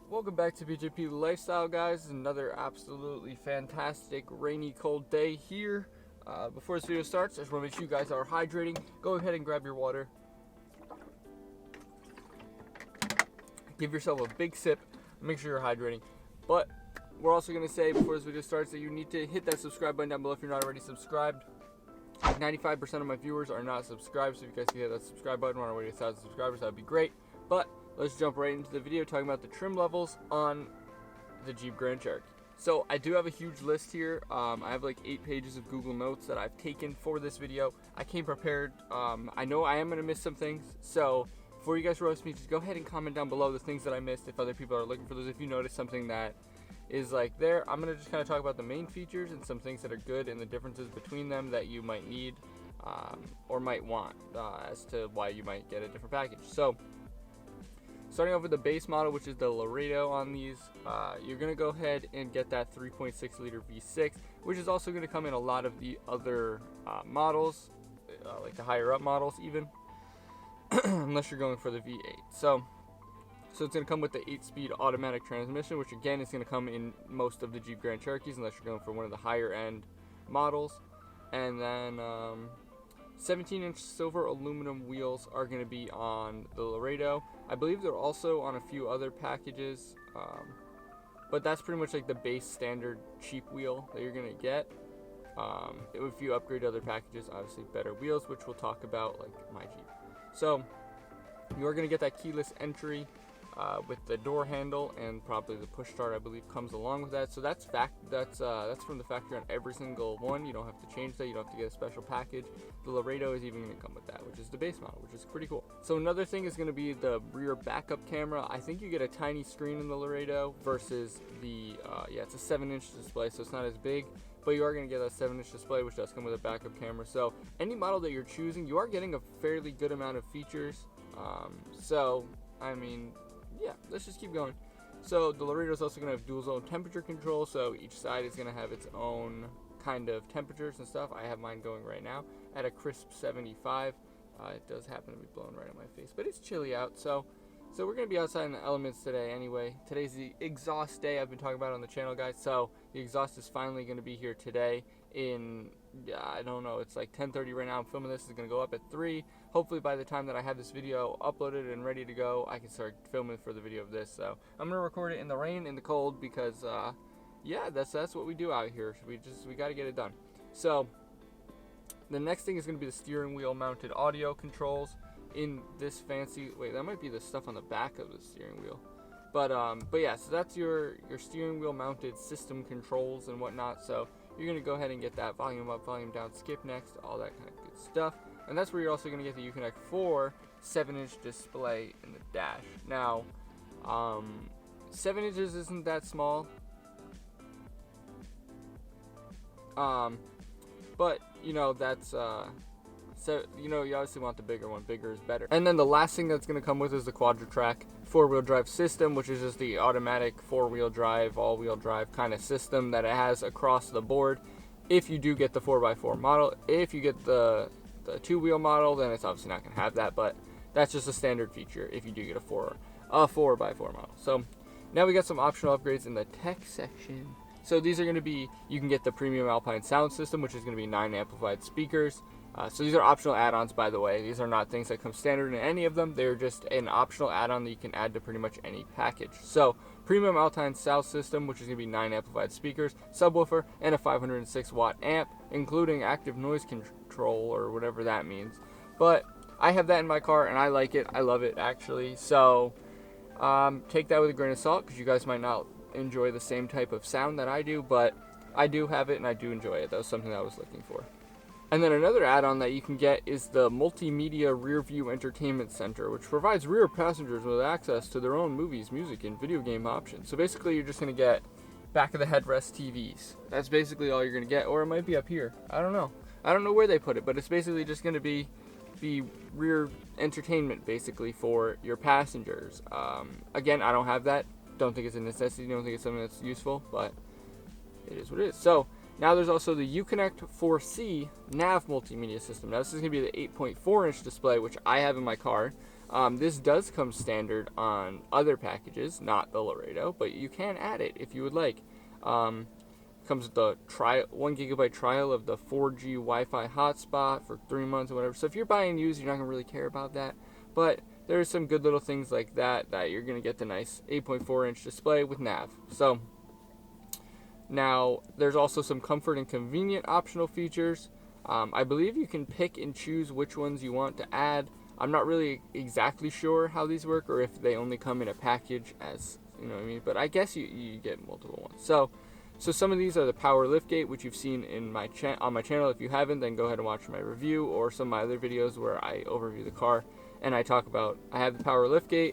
Welcome back to BJP Lifestyle, guys. Another absolutely fantastic rainy cold day here. Before this video starts, I just want to make sure you guys are hydrating. Go ahead and grab your water. Give yourself a big sip. Make sure you're hydrating. But we're also going to say before this video starts that you need to hit that subscribe button down below if you're not already subscribed. 95% of my viewers are not subscribed, so if you guys can hit that subscribe button, we're already 1,000 subscribers, that would be great. But let's jump right into the video talking about the trim levels on the Jeep Grand Cherokee. So I do have a huge list here. I have like 8 pages of Google Notes that I've taken for this video. I came prepared. I know I am going to miss some things, so before you guys roast me, just go ahead and comment down below the things that I missed if other people are looking for those. If you notice something that is like there, I'm going to just kind of talk about the main features and some things that are good and the differences between them that you might need or might want as to why you might get a different package. So starting off with the base model, which is the Laredo on these, you're going to go ahead and get that 3.6 liter V6, which is also going to come in a lot of the other models, like the higher up models even, unless you're going for the V8. So it's going to come with the 8-speed automatic transmission, which again is going to come in most of the Jeep Grand Cherokees unless you're going for one of the higher end models. And then 17-inch silver aluminum wheels are going to be on the Laredo. I believe they're also on a few other packages, but that's pretty much like the base standard cheap wheel that you're going to get. If you upgrade other packages, obviously better wheels, which we'll talk about like my Jeep. So you are going to get that keyless entry with the door handle, and probably the push start I believe comes along with that. So that's from the factory on every single one. You don't have to change that. You don't have to get a special package. The Laredo is even going to come with that, which is the base model, which is pretty cool. So another thing is going to be the rear backup camera. I think you get a tiny screen in the Laredo versus the it's a 7-inch display, so it's not as big. But you are going to get a 7-inch display, which does come with a backup camera. So any model that you're choosing, you are getting a fairly good amount of features. So I mean, yeah, let's just keep going. So the Laredo is also going to have dual zone temperature control, so each side is going to have its own kind of temperatures and stuff. I have mine going right now at a crisp 75. It does happen to be blowing right in my face, but it's chilly out, so we're going to be outside in the elements today anyway. Today's the exhaust day I've been talking about on the channel, guys, so the exhaust is finally going to be here today in, I don't know, it's like 10:30 right now. I'm filming this. It's going to go up at 3. Hopefully by the time that I have this video uploaded and ready to go, I can start filming for the video of this. So I'm going to record it in the rain, in the cold, because yeah, that's what we do out here. We got to get it done. So the next thing is going to be the steering wheel mounted audio controls in this fancy, wait, that might be the stuff on the back of the steering wheel. But yeah, so that's your steering wheel mounted system controls and whatnot. So you're going to go ahead and get that volume up, volume down, skip next, all that kind of good stuff. And that's where you're also going to get the Uconnect 4 7-inch display in the dash. Now, 7 inches isn't that small. But, you know, that's, so, you know, you obviously want the bigger one. Bigger is better. And then the last thing that's going to come with is the Quadra-Track 4-wheel drive system, which is just the automatic 4-wheel drive, all-wheel drive kind of system that it has across the board. If you do get the 4x4 model, if you get the 2-wheel model, then it's obviously not going to have that, but that's just a standard feature if you do get a 4x4 model. So now we got some optional upgrades in the tech section. So these are going to be, you can get the premium Alpine sound system, which is going to be 9 amplified speakers. So these are optional add-ons, by the way. These are not things that come standard in any of them. They're just an optional add-on that you can add to pretty much any package. So premium Alpine sound system, which is going to be 9 amplified speakers, subwoofer, and a 506 watt amp, including active noise control or whatever that means. But I have that in my car and I like it. I love it, actually. So take that with a grain of salt, because you guys might not enjoy the same type of sound that I do, but I do have it and I do enjoy it. That was something that I was looking for. And then another add-on that you can get is the Multimedia Rear View Entertainment Center, which provides rear passengers with access to their own movies, music, and video game options. So basically you're just going to get back of the headrest TVs. That's basically all you're going to get, or it might be up here. I don't know. I don't know where they put it, but it's basically just going to be the rear entertainment basically for your passengers. Again, I don't have that. Don't think it's a necessity. Don't think it's something that's useful, but it is what it is. So now there's also the Uconnect 4C nav multimedia system. Now this is going to be the 8.4-inch display, which I have in my car. This does come standard on other packages, not the Laredo, but you can add it if you would like. Comes with the 1 gigabyte trial of the 4G Wi-Fi hotspot for 3 months or whatever. So if you're buying used, you're not gonna really care about that. But there's some good little things like that you're gonna get the nice 8.4-inch display with nav. So now there's also some comfort and convenient optional features. I believe you can pick and choose which ones you want to add. I'm not really exactly sure how these work or if they only come in a package, as you know what I mean, but I guess you get multiple ones. So some of these are the power liftgate, which you've seen in on my channel. If you haven't, then go ahead and watch my review or some of my other videos where I overview the car and I talk about. I have the power liftgate.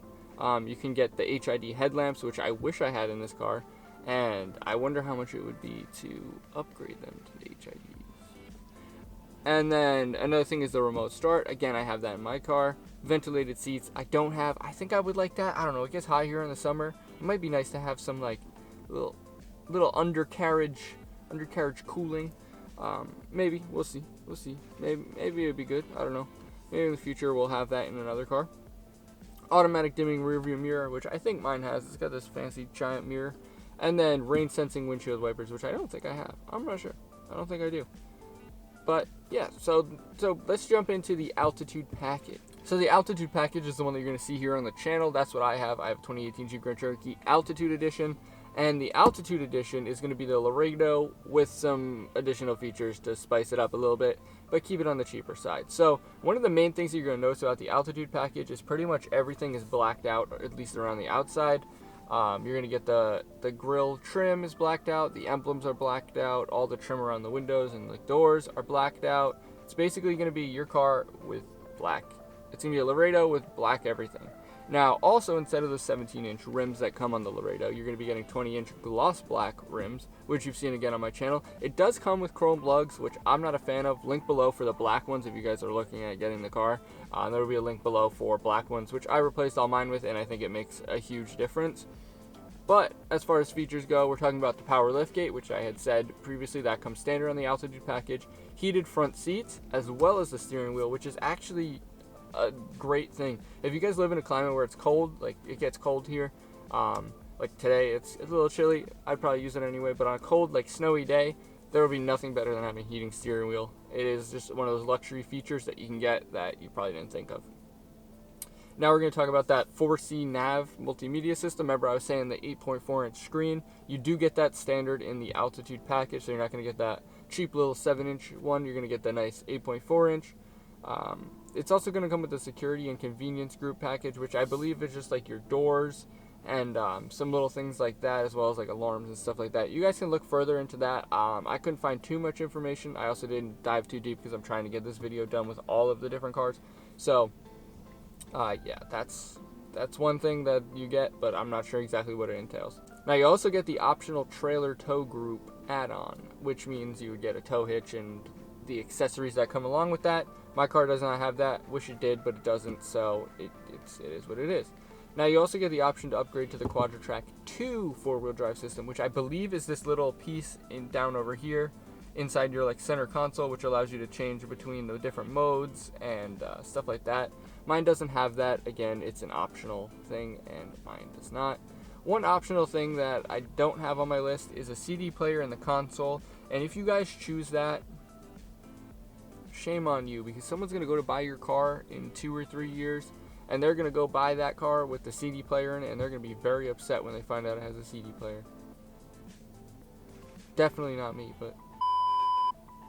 You can get the HID headlamps, which I wish I had in this car, and I wonder how much it would be to upgrade them to the HIDs. And then another thing is the remote start. Again, I have that in my car. Ventilated seats, I don't have. I think I would like that. I don't know. It gets hot here in the summer. It might be nice to have some like little undercarriage cooling. Maybe we'll see. Maybe it'd be good. I don't know. Maybe in the future we'll have that in another car. Automatic dimming rear view mirror, which I think mine has. It's got this fancy giant mirror. And then rain sensing windshield wipers, which I don't think I have. I'm not sure. I don't think I do. But yeah, so let's jump into the Altitude package. So the Altitude package is the one that you're going to see here on the channel. That's what I have. I have 2018 Jeep Grand Cherokee Altitude Edition. And the Altitude Edition is going to be the Laredo with some additional features to spice it up a little bit, but keep it on the cheaper side. So one of the main things that you're going to notice about the Altitude package is pretty much everything is blacked out, or at least around the outside. You're going to get the grill trim is blacked out, the emblems are blacked out, all the trim around the windows and the doors are blacked out. It's basically going to be your car with black. It's going to be a Laredo with black everything. Now, also, instead of the 17-inch rims that come on the Laredo, you're going to be getting 20-inch gloss black rims, which you've seen again on my channel. It does come with chrome lugs, which I'm not a fan of. Link below for the black ones if you guys are looking at getting the car. There will be a link below for black ones, which I replaced all mine with, and I think it makes a huge difference. But as far as features go, we're talking about the power liftgate, which I had said previously that comes standard on the Altitude package. Heated front seats, as well as the steering wheel, which is actually a great thing. If you guys live in a climate where it's cold, like it gets cold here, like today it's a little chilly, I'd probably use it anyway, but on a cold, like snowy day, there will be nothing better than having a heating steering wheel. It is just one of those luxury features that you can get that you probably didn't think of. Now we're going to talk about that 4C nav multimedia system. Remember I was saying the 8.4-inch screen. You do get that standard in the Altitude package, so you're not going to get that cheap little 7-inch one. You're going to get the nice 8.4-inch. It's also going to come with the security and convenience group package, which I believe is just like your doors and some little things like that, as well as like alarms and stuff like that. You guys can look further into that. I couldn't find too much information. I also didn't dive too deep because I'm trying to get this video done with all of the different cars. So yeah, that's one thing that you get, but I'm not sure exactly what it entails. Now you also get the optional trailer tow group add-on, which means you would get a tow hitch and the accessories that come along with that. My car does not have that. Wish it did, but it doesn't, so it is what it is. Now you also get the option to upgrade to the Quadra-Track 2 four-wheel drive system, which I believe is this little piece down over here inside your like center console, which allows you to change between the different modes and stuff like that. Mine doesn't have that. Again, it's an optional thing, and mine does not. One optional thing that I don't have on my list is a CD player in the console, and if you guys choose that, shame on you, because someone's going to go to buy your car in 2 or 3 years, and they're going to go buy that car with the CD player in it, and they're going to be very upset when they find out it has a CD player. Definitely not me, but...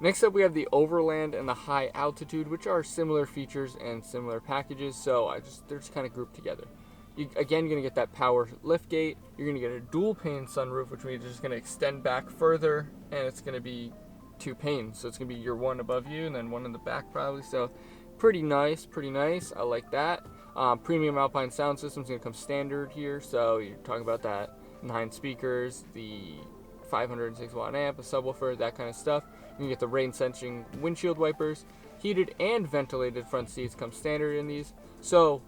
Next up, we have the Overland and the High Altitude, which are similar features and similar packages, so they're just kind of grouped together. Again, you're going to get that power liftgate. You're going to get a dual pane sunroof, which means it's just going to extend back further, and it's going to be 2 panes. So it's going to be your one above you and then one in the back probably. So pretty nice. I like that. Premium Alpine sound system is going to come standard here. So you're talking about that 9 speakers, the 506 watt amp, a subwoofer, that kind of stuff. You can get the rain sensing windshield wipers. Heated and ventilated front seats come standard in these. So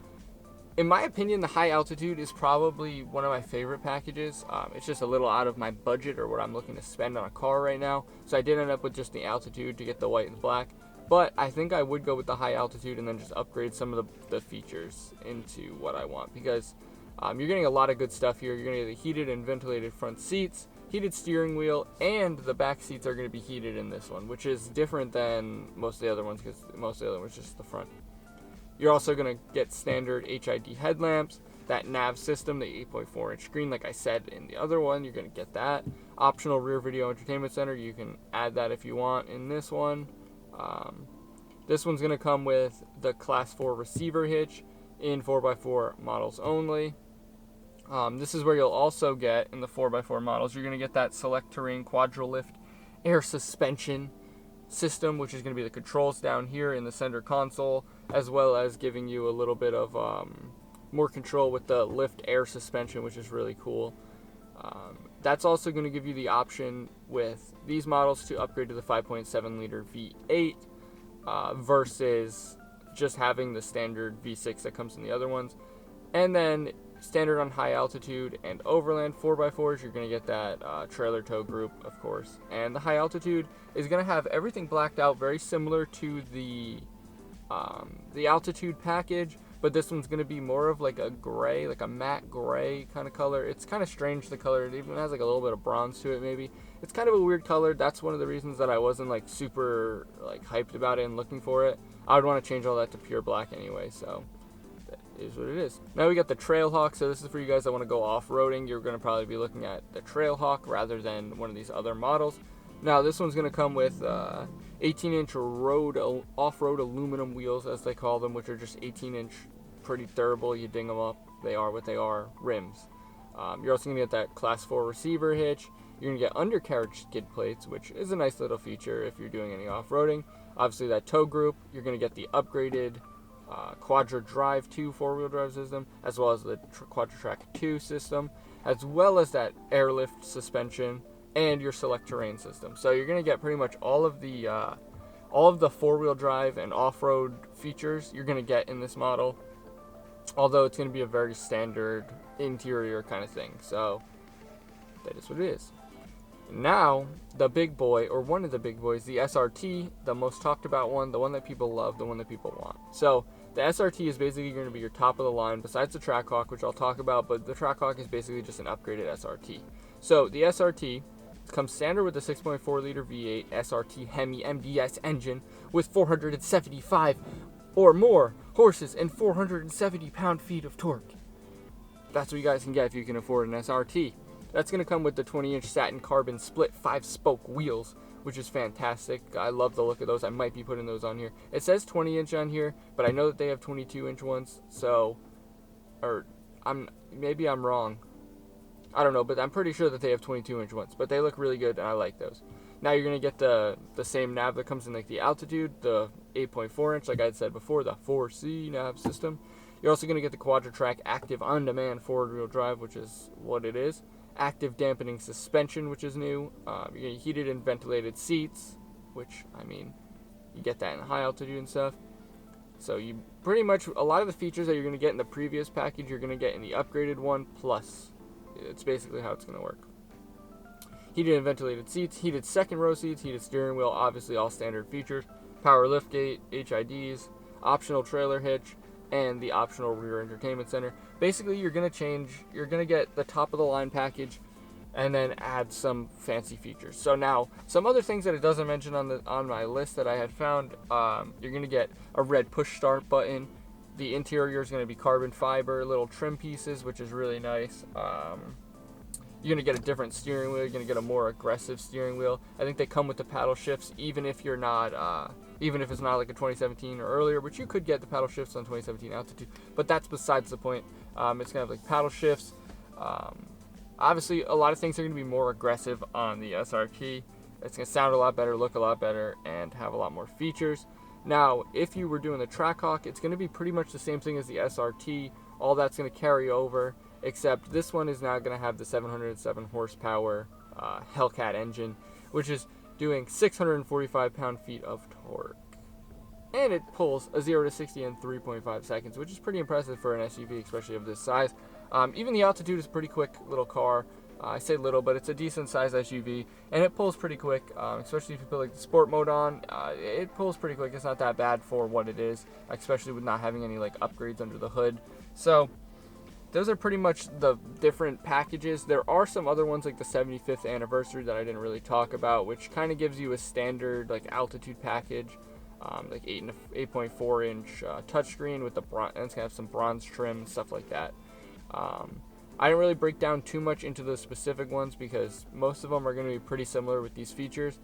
in my opinion, the High Altitude is probably one of my favorite packages. It's just a little out of my budget or what I'm looking to spend on a car right now. So I did end up with just the Altitude to get the white and black. But I think I would go with the high altitude and then just upgrade some of the features into what I want, because you're getting a lot of good stuff here. You're going to get the heated and ventilated front seats, heated steering wheel, and the back seats are going to be heated in this one, which is different than most of the other ones, because most of the other ones just the front. You're also going to get standard HID headlamps, that nav system, the 8.4 inch screen, like I said in the other one, you're going to get that. Optional rear video entertainment center, you can add that if you want in this one. This one's going to come with the Class 4 receiver hitch in 4x4 models only. This is where you'll also get, in the 4x4 models, you're going to get that select terrain quadrilift air suspension system, which is going to be the controls down here in the center console, as well as giving you a little bit of more control with the lift air suspension, which is really cool. That's also going to give you the option with these models to upgrade to the 5.7 liter V8 versus just having the standard V6 that comes in the other ones. And then standard on high altitude and Overland 4x4s, you're going to get that trailer tow group, of course. And the high altitude is going to have everything blacked out, very similar to the altitude package, but this one's going to be more of like a gray, like a matte gray kind of color. It's kind of strange, the color. It even has like a little bit of bronze to it, maybe. It's kind of a weird color. That's one of the reasons that I wasn't like super like hyped about it and looking for it. I would want to change all that to pure black anyway, so that is what it is. Now we got the Trailhawk. So this is for you guys that want to go off-roading. You're going to probably be looking at the Trailhawk rather than one of these other models. Now this one's going to come with 18-inch off-road aluminum wheels, as they call them, which are just 18-inch, pretty durable. You ding them up, they are what they are, rims. You're also going to get that Class 4 receiver hitch. You're going to get undercarriage skid plates, which is a nice little feature if you're doing any off-roading. Obviously that tow group. You're going to get the upgraded Quadra Drive 2 4-wheel drive system, as well as the Quadra-Track 2 system, as well as that airlift suspension and your select terrain system. So you're going to get pretty much all of the 4-wheel drive and off-road features you're going to get in this model, although it's going to be a very standard interior kind of thing. So that is what it is. Now, the big boy, or one of the big boys, the SRT, the most talked about one, the one that people love, the one that people want. So the SRT is basically going to be your top of the line, besides the Trackhawk, which I'll talk about, but the Trackhawk is basically just an upgraded SRT. So the SRT comes standard with the 6.4 liter V8 SRT Hemi MDS engine with 475 or more horses and 470 pound-feet of torque. That's what you guys can get if you can afford an SRT. That's going to come with the 20-inch satin carbon split 5-spoke wheels, which is fantastic. I love the look of those. I might be putting those on here. It says 20-inch on here, but I know that they have 22-inch ones, so, maybe I'm wrong. I don't know, but I'm pretty sure that they have 22-inch ones, but they look really good, and I like those. Now you're going to get the same nav that comes in like the Altitude, the 8.4-inch, like I had said before, the 4C nav system. You're also going to get the Quadra-Track Active On-Demand forward-wheel drive, which is what it is. Active dampening suspension, which is new. You're going to heated and ventilated seats, which, I mean, you get that in high altitude and stuff. So you pretty much, a lot of the features that you're going to get in the previous package, you're going to get in the upgraded one, plus. It's basically how it's going to work. Heated and ventilated seats, heated second row seats, heated steering wheel, obviously all standard features. Power liftgate, HIDs, optional trailer hitch, and the optional rear entertainment center. Basically, you're going to get the top of the line package and then add some fancy features. So now, some other things that it doesn't mention on my list that I had found, you're going to get a red push start button. The interior is going to be carbon fiber, little trim pieces, which is really nice. You're going to get a different steering wheel. You're going to get a more aggressive steering wheel. I think they come with the paddle shifts, even if you're not, even if it's not like a 2017 or earlier, which you could get the paddle shifts on 2017 Altitude, but that's besides the point. It's going to have like paddle shifts. Obviously, a lot of things are going to be more aggressive on the SRT. It's going to sound a lot better, look a lot better, and have a lot more features. Now, if you were doing the Trackhawk, it's going to be pretty much the same thing as the SRT. All that's going to carry over, except this one is now going to have the 707 horsepower Hellcat engine, which is doing 645 pound-feet of torque. And it pulls a 0 to 60 in 3.5 seconds, which is pretty impressive for an SUV, especially of this size. Even the Altitude is a pretty quick little car. I say little, but it's a decent sized SUV, and it pulls pretty quick, especially if you put like the sport mode on. It pulls pretty quick. It's not that bad for what it is, especially with not having any like upgrades under the hood. So those are pretty much the different packages. There are some other ones like the 75th anniversary that I didn't really talk about, which kind of gives you a standard like altitude package, like 8.4 inch touchscreen with the bronze, and it's gonna have some bronze trim and stuff like that. I didn't really break down too much into the specific ones because most of them are going to be pretty similar with these features.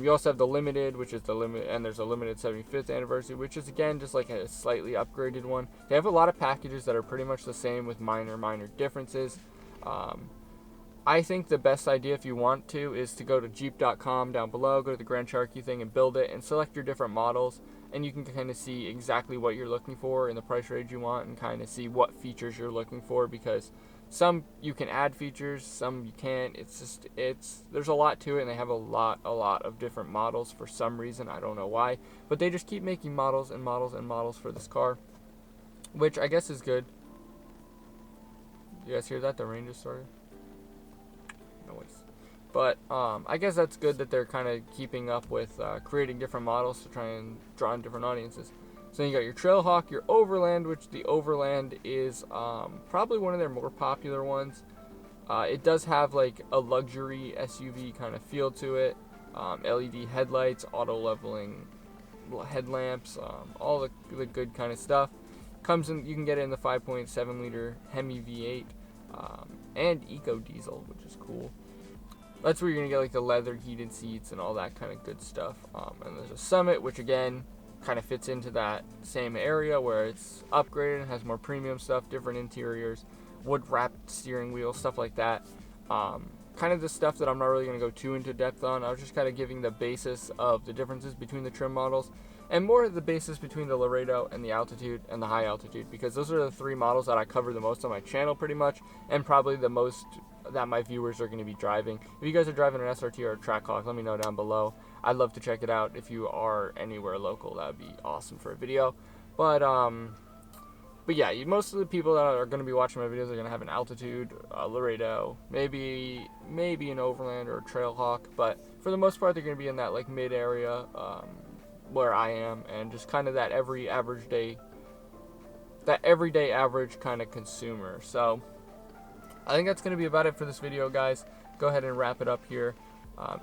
You also have the limited, which is the limit, and there's a limited 75th anniversary, which is again just like a slightly upgraded one. They have a lot of packages that are pretty much the same with minor differences. I think the best idea if you want to is to go to jeep.com down below, go to the Grand Cherokee thing and build it and select your different models, and you can kind of see exactly what you're looking for in the price range you want and kind of see what features you're looking for, because some you can add features, some you can't. There's a lot to it, and they have a lot of different models for some reason. I don't know why, but they just keep making models and models for this car, which I guess is good. You guys hear that? The rain just started. Noise. But I guess that's good that they're kind of keeping up with creating different models to try and draw in different audiences. So you got your Trailhawk, your Overland, which the Overland is probably one of their more popular ones. It does have like a luxury SUV kind of feel to it. LED headlights, auto leveling headlamps, all the good kind of stuff. Comes in, you can get it in the 5.7 liter Hemi V8 and Eco Diesel, which is cool. That's where you're gonna get like the leather heated seats and all that kind of good stuff. And there's a Summit, which again kind of fits into that same area where it's upgraded and has more premium stuff, different interiors, wood wrapped steering wheel, stuff like that. Kind of the stuff that I'm not really going to go too into depth on. I was just kind of giving the basis of the differences between the trim models, and more of the basis between the Laredo and the Altitude and the High Altitude, because those are the three models that I cover the most on my channel pretty much, and probably the most that my viewers are going to be driving. If you guys are driving an SRT or a Trackhawk, let me know down below. I'd love to check it out. If you are anywhere local, that would be awesome for a video. But yeah, most of the people that are going to be watching my videos are going to have an Altitude, Laredo, maybe an Overland or a Trailhawk, but for the most part, they're going to be in that like mid area where I am, and just kind of that everyday average kind of consumer. So I think that's going to be about it for this video, guys. Go ahead and wrap it up here.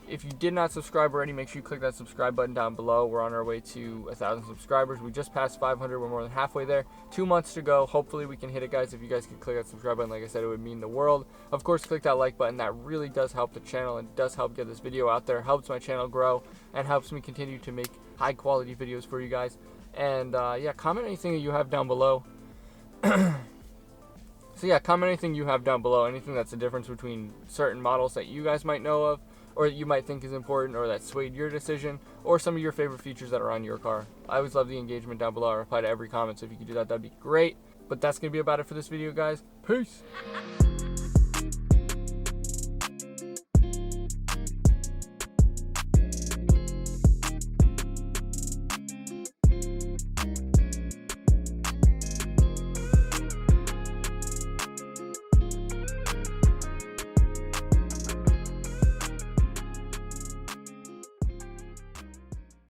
If you did not subscribe already, make sure you click that subscribe button down below. We're on our way to 1,000 subscribers. We just passed 500. We're more than halfway there. 2 months to go. Hopefully we can hit it, guys. If you guys could click that subscribe button, like I said, it would mean the world. Of course, click that like button. That really does help the channel and does help get this video out there. Helps my channel grow and helps me continue to make high quality videos for you guys. And yeah, comment anything that you have down below. So yeah, comment anything you have down below. Anything that's the difference between certain models that you guys might know of, or that you might think is important, or that swayed your decision, or some of your favorite features that are on your car. I always love the engagement down below. I reply to every comment, so if you could do that, that'd be great. But that's going to be about it for this video, guys. Peace!